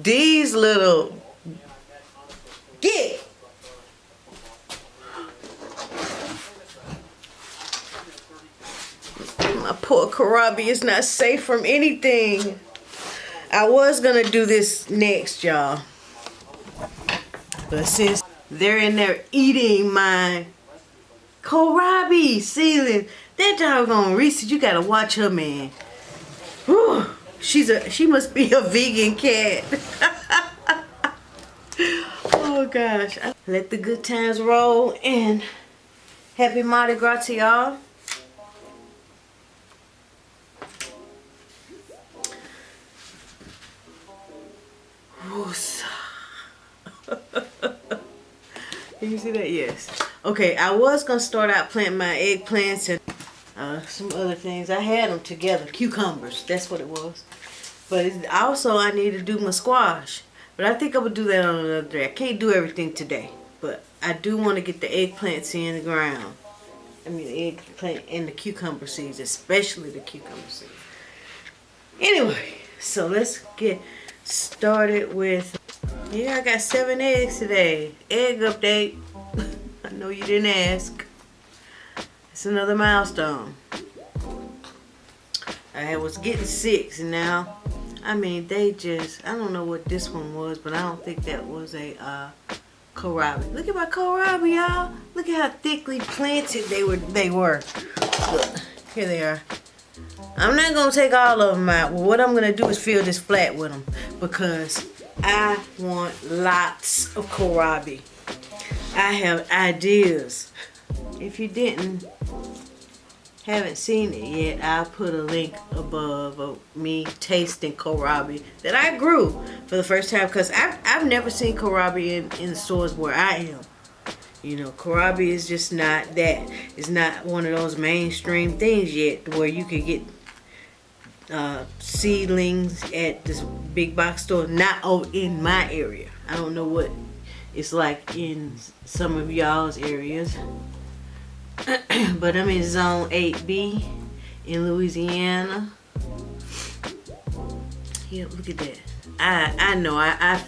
these little get. My poor kohlrabi is not safe from anything. I was gonna do this next, y'all, but since they're in there eating my kohlrabi seedling, that doggone Reese, you gotta watch her, man. Whew. She must be a vegan cat. Oh gosh. Let the good times roll, and happy Mardi Gras to y'all. Can you see that? Yes. Okay, I was gonna start out planting my eggplants and some other things. I had them together, cucumbers. That's what it was. But also I need to do my squash. But I think I would do that on another day. I can't do everything today, but I do want to get the eggplants in the ground. I mean, the eggplant and the cucumber seeds, especially the cucumber seeds. Anyway, so let's get started with. Yeah, I got 7 eggs today. Egg update. I know you didn't ask. It's another milestone. I was getting 6 and now, I mean, they just, I don't know what this one was, but I don't think that was a kohlrabi. Look at my kohlrabi, y'all. Look at how thickly planted they were. Look, here they are. I'm not going to take all of them out. Well, what I'm going to do is fill this flat with them because I want lots of kohlrabi. I have ideas. If you haven't seen it yet, I'll put a link above of me tasting kohlrabi that I grew for the first time, because I've never seen kohlrabi in the stores where I am. You know, kohlrabi is just not that. It's not one of those mainstream things yet where you can get seedlings at this big box store. Not in my area. I don't know what it's like in some of y'all's areas. But I'm in zone 8B in Louisiana. Yeah, look at that. I know I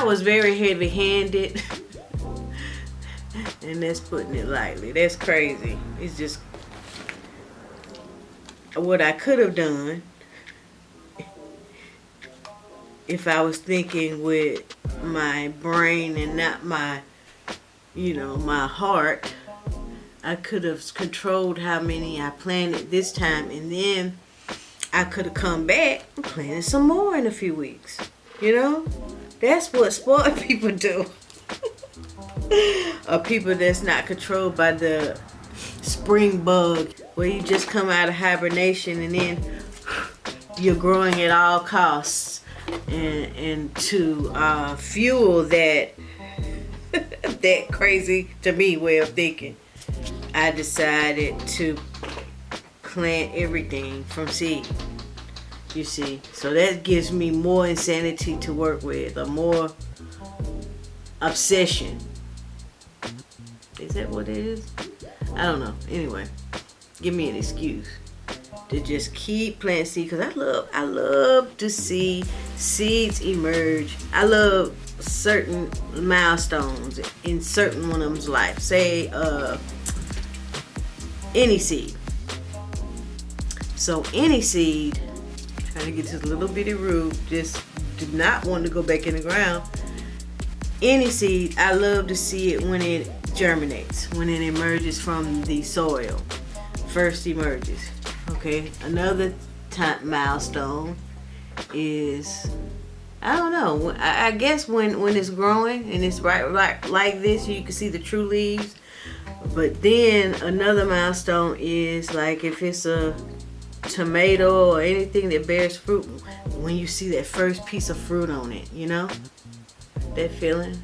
was very heavy-handed. And that's putting it lightly. That's crazy. It's just what I could have done if I was thinking with my brain and not my, my heart. I could have controlled how many I planted this time, and then I could have come back and planted some more in a few weeks. That's what spoiled people do. Or people that's not controlled by the spring bug, where you just come out of hibernation and then you're growing at all costs, and to fuel that that crazy, to me, way of thinking, I decided to plant everything from seed. You see, so that gives me more insanity to work with, or more obsession. Is that what it is? I don't know. Anyway, give me an excuse to just keep planting seeds, because I love to see seeds emerge. I love certain milestones in certain one of them's life. Say any seed. So any seed, trying to get this little bitty root, just do not want to go back in the ground. Any seed, I love to see it when it germinates, when it emerges from the soil, first emerges. Okay, another milestone is, I don't know, I guess when it's growing and it's right like this, you can see the true leaves. But then another milestone is like if it's a tomato or anything that bears fruit, when you see that first piece of fruit on it, that feeling.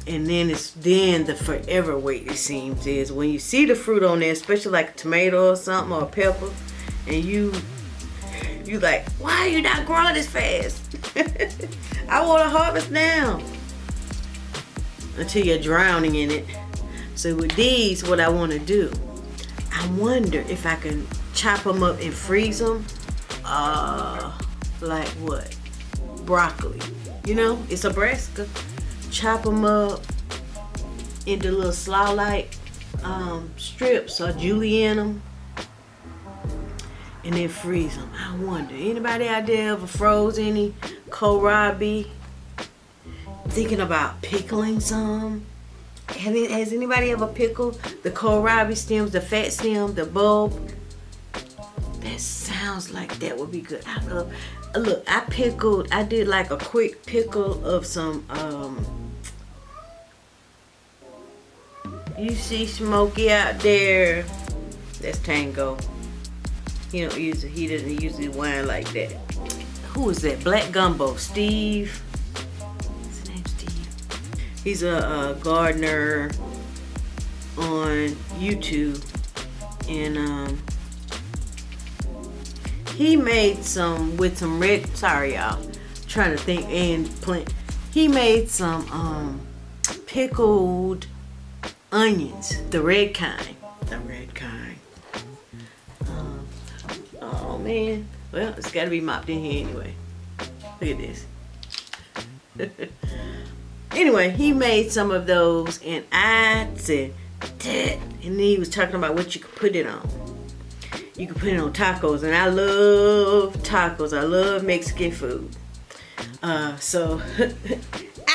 And then the forever wait, it seems, is when you see the fruit on there, especially like a tomato or something, or a pepper, and you like, why are you not growing this fast? I want to harvest now. Until you're drowning in it. So with these, what I want to do, I wonder if I can chop them up and freeze them. Like what? broccoli. You know, it's a brassica. Chop them up into little slaw-like strips or julienne them, and then freeze them. I wonder, anybody out there ever froze any kohlrabi? Thinking about pickling some. Has anybody ever pickled the kohlrabi stems, the fat stem, the bulb? That sounds like that would be good. Look, I did like a quick pickle of some, you see Smokey out there. That's Tango. He doesn't usually whine like that. Who is that? Black Gumbo, Steve. What's his name, Steve? He's a gardener on YouTube, and he made some with some red. Sorry, y'all. I'm trying to think and plant. He made some pickled onions, the red kind. Oh man. Well, it's got to be mopped in here anyway. Look at this. Anyway, he made some of those, and I said, "Dad," and then he was talking about what you could put it on. You can put it on tacos, and I love tacos. I love Mexican food. So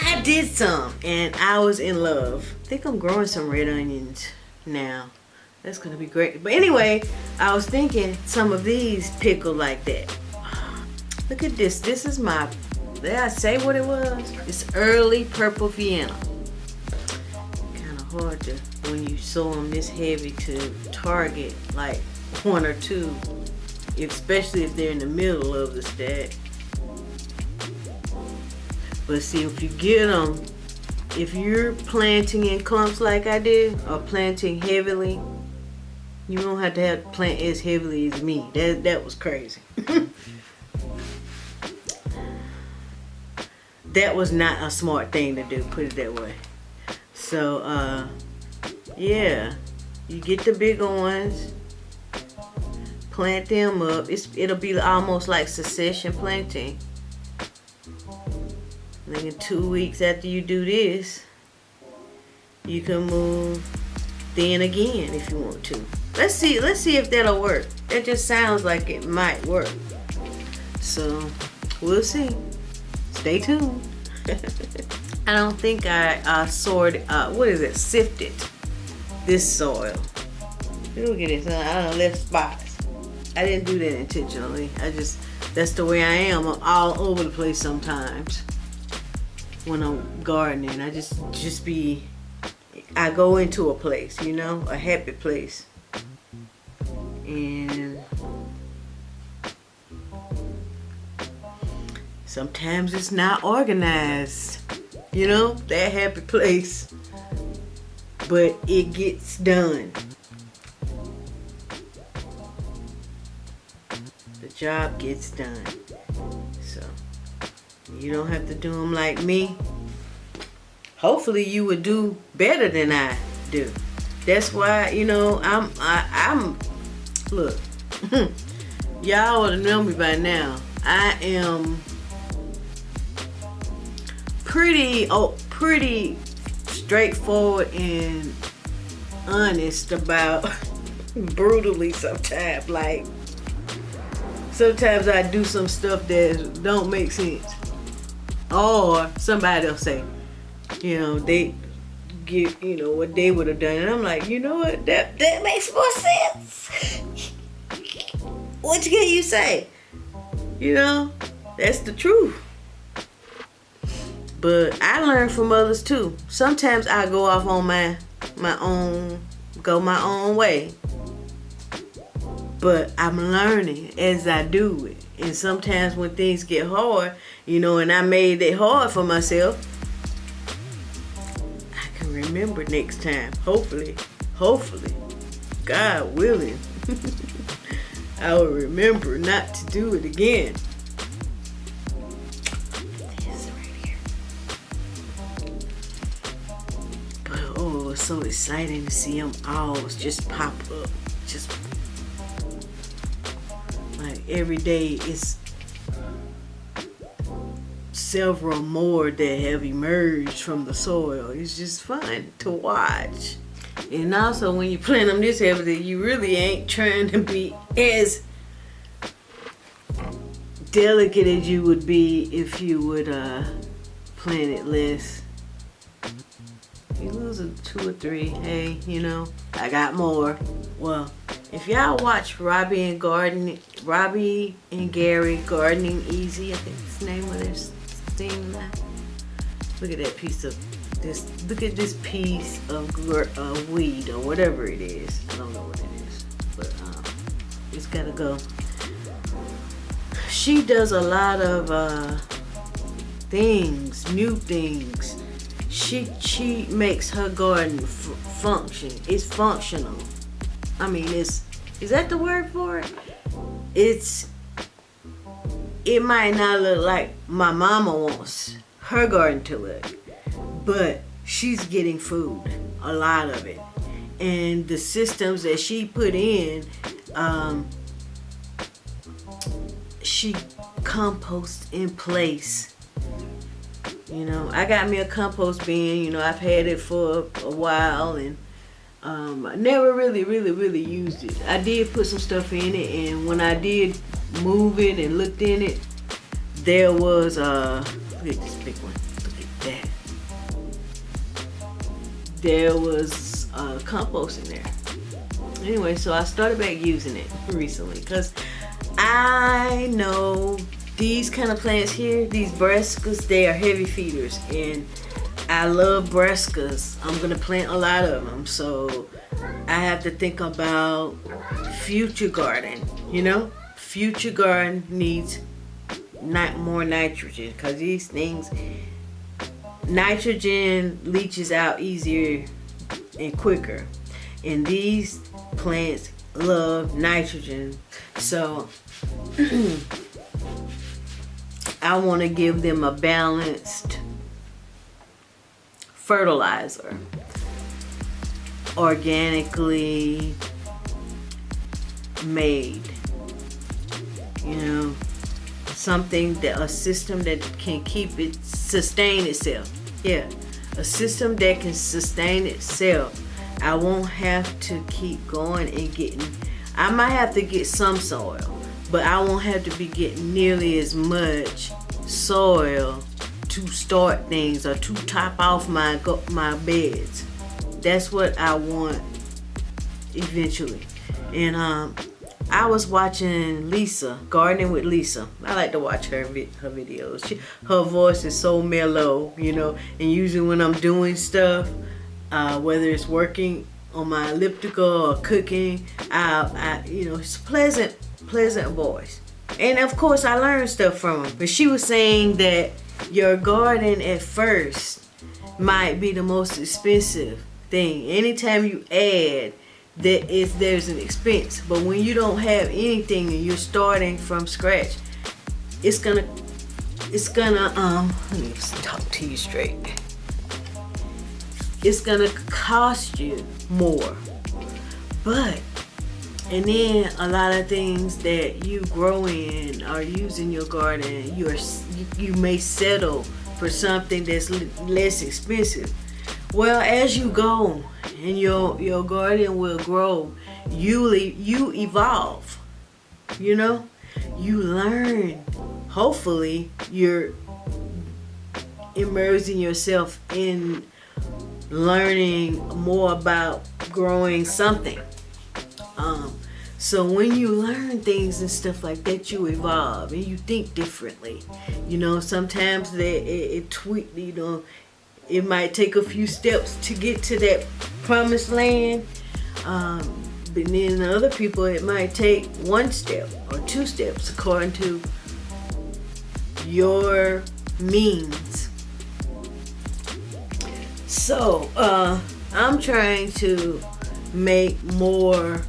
I did some, and I was in love. I think I'm growing some red onions now. That's gonna be great. But anyway, I was thinking some of these pickled like that. Look at this. This is my, did I say what it was? It's early purple Vienna. Kind of hard to, when you sow them this heavy, to target like one or two, especially if they're in the middle of the stack. But see, if you get them, if you're planting in clumps like I did, or planting heavily, you don't have to plant as heavily as me. That was crazy. That was not a smart thing to do, put it that way. So, yeah, you get the bigger ones, plant them up. It'll be almost like succession planting. Like in 2 weeks after you do this, you can move then again if you want to. Let's see if that'll work. That just sounds like it might work. So we'll see. Stay tuned. I don't think I sifted this soil. Look at this. I left spots. I didn't do that intentionally. That's the way I am. I'm all over the place sometimes when I'm gardening. I go into a place, a happy place. And sometimes it's not organized, that happy place, but it gets done. The job gets done. So you don't have to do them like me. Hopefully you would do better than I do. That's why, I'm look, y'all ought to know me by now. I am pretty straightforward and honest about brutally sometimes. Like, sometimes I do some stuff that don't make sense. Or somebody will say, they get, what they would have done. And I'm like, you know what? That makes more sense. What can you say? That's the truth. But I learn from others too. Sometimes I go off on my own way. But I'm learning as I do it. And sometimes when things get hard, and I made it hard for myself, I can remember next time. Hopefully, God willing, I will remember not to do it again. This right here. But it's so exciting to see them all just pop up. Just like every day several more that have emerged from the soil. It's just fun to watch. And also when you plant them this heavily, you really ain't trying to be as delicate as you would be if you would plant it less. You lose a 2 or 3, hey, you know, I got more. Well, if y'all watch Robbie and Gary Gardening Easy, I think that's the name of this thing. Look at that piece of this. Look at this piece of weed or whatever it is. I don't know what it is, but it's gotta go. She does a lot of things, new things. She makes her garden function. It's functional. I mean, is that the word for it? It might not look like my mama wants her garden to look, but she's getting food, a lot of it. And the systems that she put in, she composts in place. You know, I got me a compost bin. You know, I've had it for a while, and I never really used it. I did put some stuff in it, and when I did move it and looked in it, there was look at this big one. Look at that. There was compost in there. Anyway, so I started back using it recently because I know these kind of plants here, these brassicas, they are heavy feeders, and I love brassicas. I'm gonna plant a lot of them, so I have to think about future garden. You know, future garden needs more nitrogen, because these things, nitrogen leaches out easier and quicker, and these plants love nitrogen. So I want to give them a balanced fertilizer, organically made, you know, something that, a system that can sustain itself. Yeah, a system that can sustain itself. I won't have to keep going and getting, I might have to get some soil, but I won't have to be getting nearly as much soil to start things or to top off my beds. That's what I want eventually. And I was watching Lisa, Gardening with Lisa. I like to watch her videos. Her voice is so mellow, you know, and usually when I'm doing stuff, whether it's working on my elliptical or cooking, I you know, it's a pleasant voice. And of course I learned stuff from her. But she was saying that your garden at first might be the most expensive thing. Anytime you add, there's an expense. But when you don't have anything and you're starting from scratch, it's gonna let me talk to you straight. It's gonna cost you more. And then a lot of things that you grow in or use in your garden, you may settle for something that's less expensive. Well, as you go and your garden will grow, you evolve. You know, you learn. Hopefully, you're immersing yourself in learning more about growing something. So when you learn things and stuff like that, you evolve and you think differently. You know, sometimes it might take a few steps to get to that promised land. But then other people, it might take 1 step or 2 steps according to your means. So I'm trying to make more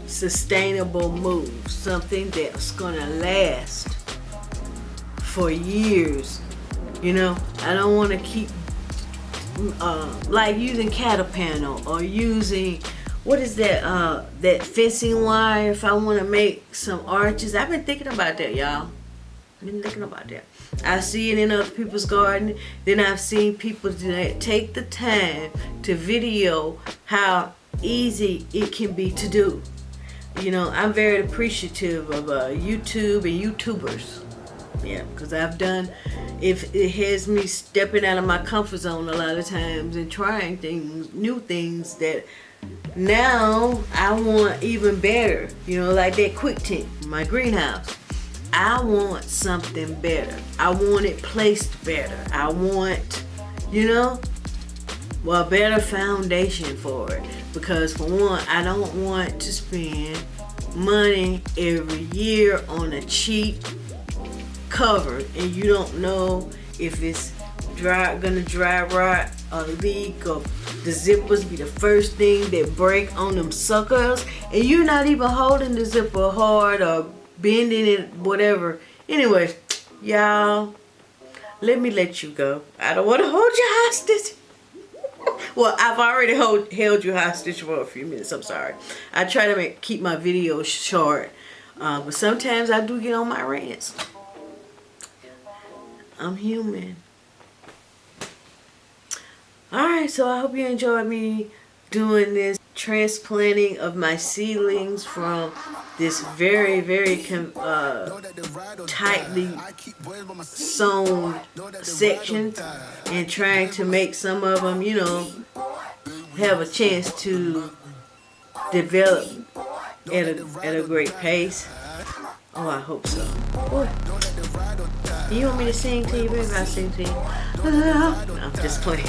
sustainable moves, something that's gonna last for years. You know, I don't want to keep like using cattle panel or using, what is that, that fencing wire. If I want to make some arches, I've been thinking about that, y'all. Been thinking about that. I see it in other people's garden. Then I've seen people that take the time to video how easy it can be to do. You know, I'm very appreciative of YouTube and YouTubers. Yeah, because I've done, if it has me stepping out of my comfort zone a lot of times and trying things, new things that now I want even better. You know, like that quick tent, my greenhouse. I want something better. I want it placed better. I want, you know, well, a better foundation for it. Because for one, I don't want to spend money every year on a cheap cover and you don't know if it's gonna dry rot or leak, or the zippers be the first thing that break on them suckers and you're not even holding the zipper hard or bending it, whatever. Anyway, y'all, let me let you go. I don't want to hold you hostage. Well, I've already held you hostage for a few minutes. I'm sorry. I try to keep my videos short, but sometimes I do get on my rants. I'm human. Alright, so I hope you enjoyed me doing this transplanting of my seedlings from this very, very tightly sewn section and trying to make some of them, you know, have a chance to develop at a great pace. Oh, I hope so. Boy. You want me to sing to you, baby? I'll sing to you. No, I'm just playing.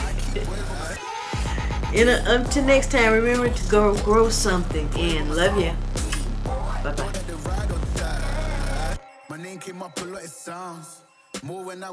Until next time, remember to go grow something and love you. Bye-bye. My name came up a lot, it sounds more when I